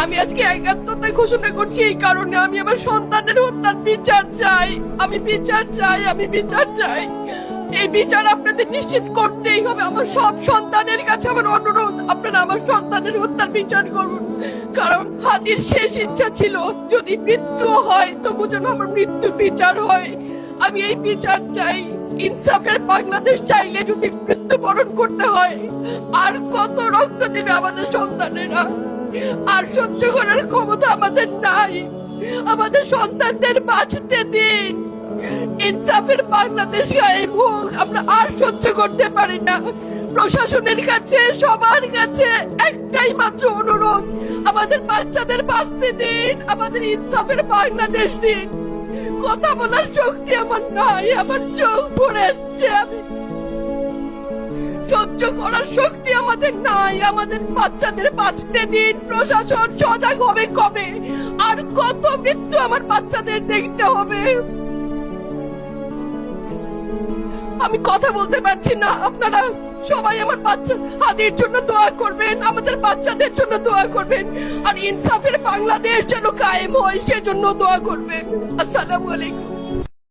আমি আজকে একাত্মতা ঘোষণা করছি এই কারণে, আমি আমার সন্তানের হত্যার বিচার চাই। আমি বিচার চাই, আমি বিচার চাই। এই বিচার আপনাদের নিশ্চিত করতেই হবে। আমার সব সন্তানের কাছে আমার অনুরোধ, আপনারা আমার সন্তানের হত্যার বিচার করুন। কারণ হাদির শেষ ইচ্ছা ছিল যদি মৃত্যু হয় তবু যেন আমার মৃত্যু বিচার হয়। আমি এই বিচার চাই। ইনসাফের বাংলাদেশ চাইলে যদি মৃত্যুবরণ করতে হয়, আর কত রক্ত দিবে আমাদের সন্তানেরা? আর সহ্য করার ক্ষমতা আমাদের নাই। আমাদের সন্তানদের বাঁচতে দিন। ইনসাফের বাংলাদেশ গায়েব হোক। আমরা আর সহ্য করতে পারি না। প্রশাসনের কাছে, সবার কাছে একটাই মাত্র অনুরোধ, আমাদের বাচ্চাদের বাঁচতে দিন, আমাদের ইনসাফের বাংলাদেশ দিন। কথা বলার শক্তি আমার নাই, আমার চোখ ভরে আসছে। আমি সহ্য করার শক্তি আমাদের নাই। আমাদের বাচ্চাদের বাঁচতে দিন। প্রশাসন সজাগ হবে কবে? আর কত মৃত্যু আমার বাচ্চাদের দেখতে হবে? আমি কথা বলতে পারছি না। আপনারা সবাই আমার বাচ্চা হাদির জন্য দোয়া করবেন, আমাদের বাচ্চাদের জন্য দোয়া করবেন, আর ইনসাফের বাংলাদেশ যেন কায়েম হয় সেজন্য দোয়া করবেন। আসসালামু আলাইকুম।